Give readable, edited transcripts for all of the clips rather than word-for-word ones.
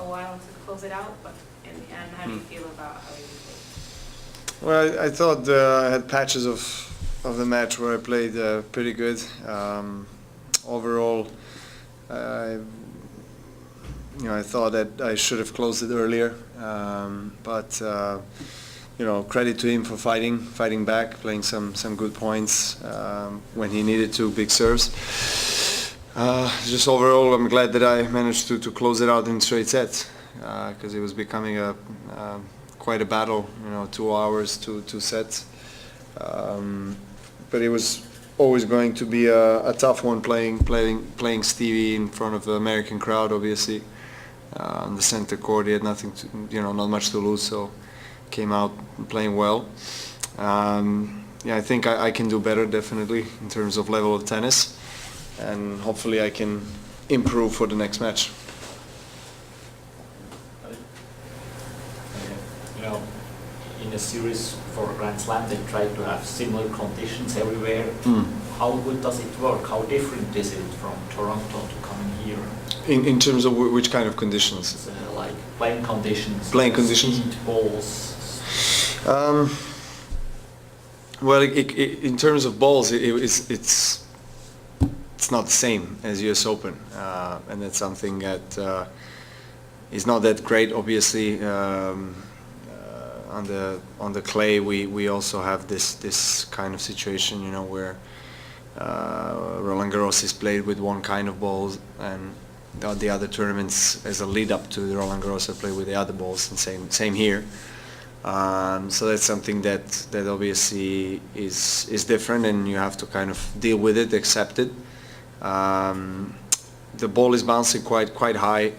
a while to close it out, but in the end, how do you feel about how you played? Well, I thought I had patches of the match where I played pretty good. Overall, I thought that I should have closed it earlier, but credit to him for fighting back, playing some good points when he needed to, big serves. Just overall, I'm glad that I managed to close it out in straight sets, because it was becoming quite a battle. 2 hours, two sets. But it was always going to be a tough one playing Stevie in front of the American crowd, obviously. On the center court, he had nothing to, not much to lose, so came out playing well. I think I can do better, definitely, in terms of level of tennis, and hopefully I can improve for the next match. In a series for Grand Slam, they try to have similar conditions everywhere. How good does it work? How different is it from Toronto to coming here? In terms of which kind of conditions? Like playing conditions. Playing conditions. Speed, balls. Well, in terms of balls, it's not the same as US Open, and that's something that is not that great. Obviously, on the clay, we also have this kind of situation, where Roland Garros is played with one kind of balls, and the other tournaments as a lead up to the Roland Garros are played with the other balls, and same here. So that's something that obviously is different, and you have to kind of deal with it, accept it. The ball is bouncing quite high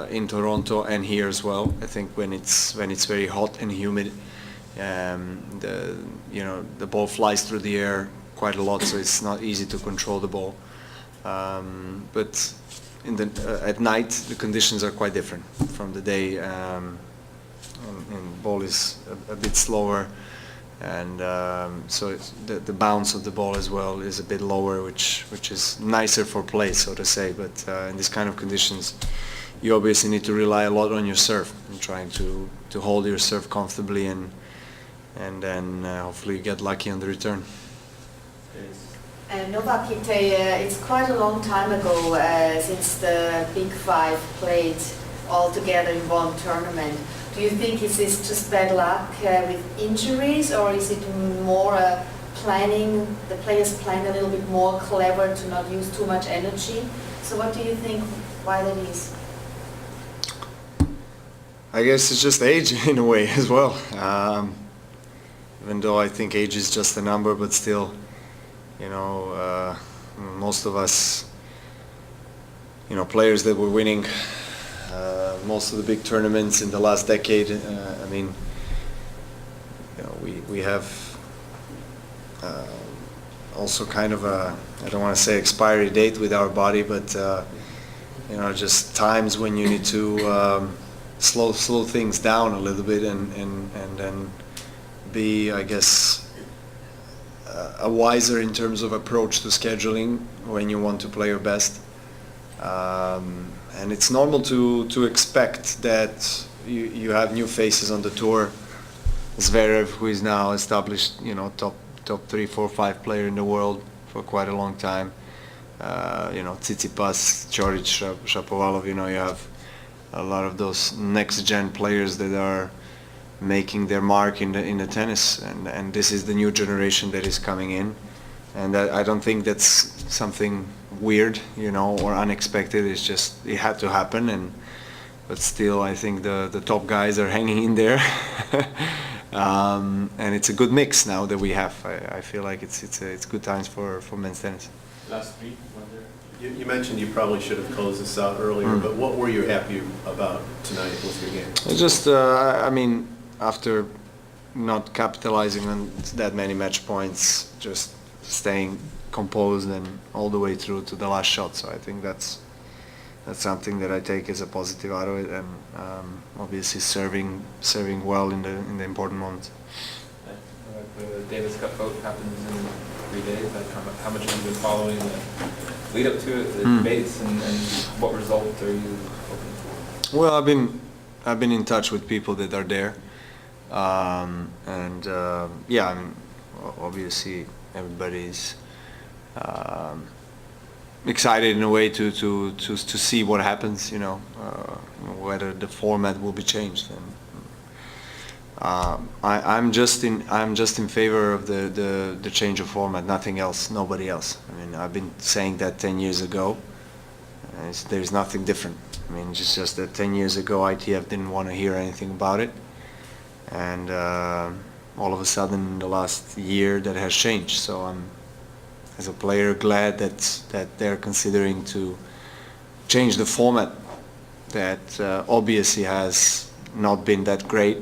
in Toronto and here as well. I think when it's very hot and humid, the ball flies through the air quite a lot, so it's not easy to control the ball. But at night the conditions are quite different from the day, and ball is a bit slower, and so the bounce of the ball as well is a bit lower, which is nicer for play, so to say. But in these kind of conditions, you obviously need to rely a lot on your serve and trying to hold your serve comfortably, and then hopefully you get lucky on the return. Novak, it's quite a long time ago since the Big Five played all together in one tournament. Do you think is this just bad luck with injuries, or is it more planning, the players playing a little bit more clever to not use too much energy? So what do you think, why that is? I guess it's just age in a way as well. Even though I think age is just a number, but still, most of us, players that were winning most of the big tournaments in the last decade. We have also kind of I don't want to say expiry date with our body, but just times when you need to slow things down a little bit, and then be, I guess, a wiser in terms of approach to scheduling when you want to play your best. And it's normal to expect that you have new faces on the tour. Zverev, who is now established, top 3, 4, 5 player in the world for quite a long time. Tsitsipas, Coric, Shapovalov. You have a lot of those next gen players that are making their mark in the tennis, and this is the new generation that is coming in. And I don't think that's something weird, or unexpected. It's just, it had to happen, but still, I think the top guys are hanging in there, and it's a good mix now that we have. I feel like it's good times for men's tennis. Last week, you mentioned you probably should have closed this out earlier, but what were you happy about tonight with your game? It's just, after not capitalizing on that many match points, just staying composed and all the way through to the last shot. So I think that's something that I take as a positive out of it, and obviously serving well in the important moments. The Davis Cup vote happens in 3 days. How much have you been following the lead up to it, the debates, and what result are you hoping for? Well, I've been in touch with people that are there, and yeah, I mean, obviously everybody's excited in a way to see what happens. You know, whether the format will be changed. And I'm just in favor of the change of format. Nothing else. Nobody else. I mean, I've been saying that 10 years ago. There's nothing different. I mean, it's just that 10 years ago ITF didn't want to hear anything about it, and all of a sudden in the last year that has changed. So I'm, as a player, glad that they're considering to change the format that obviously has not been that great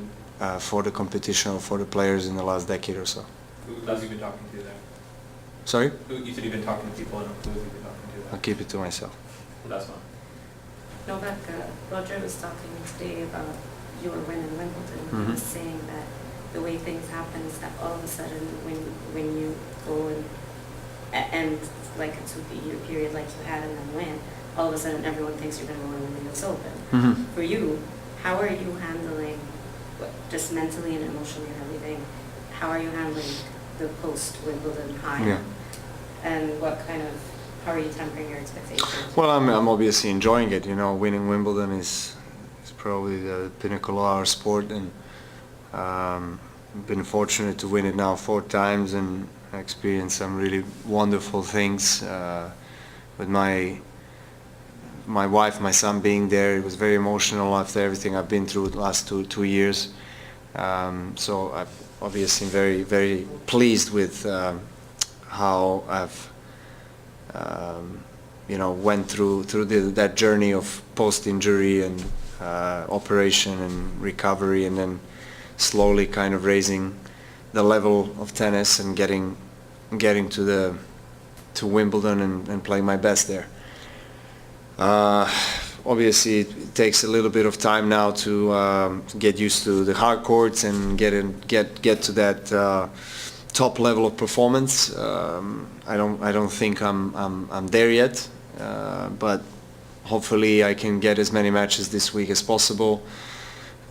for the competition or for the players in the last decade or so. Who else have you been talking to there? Sorry? You said you've been talking to people, I don't know who have you been talking to there? I'll keep it to myself. Last one. Novak, Roger was talking today about your win in Wimbledon. He was saying that the way things happen is that all of a sudden when you go and like a 2-year period like you had and then win, all of a sudden everyone thinks you're going to go and win the US Open. For you, how are you handling, just mentally and emotionally and everything, how are you handling the post-Wimbledon high? Yeah. And how are you tempering your expectations? Well, I'm obviously enjoying it. You know, winning Wimbledon is probably the pinnacle of our sport, and been fortunate to win it now 4 times and experienced some really wonderful things with my wife, my son being there. It was very emotional after everything I've been through the last two years. So I'm obviously very, very pleased with how I've you know, went through that journey of post-injury and operation and recovery, and then slowly kind of raising the level of tennis and getting to Wimbledon and playing my best there. Obviously, it takes a little bit of time now to get used to the hard courts and get to that top level of performance. I don't think I'm there yet, but hopefully I can get as many matches this week as possible.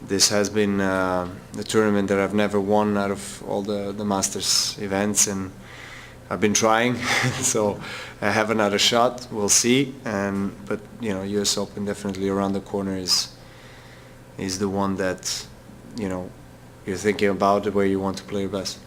This has been the tournament that I've never won out of all the Masters events, and I've been trying. So I have another shot. We'll see. But you know, US Open definitely around the corner is the one that, you know, you're thinking about, where you want to play your best.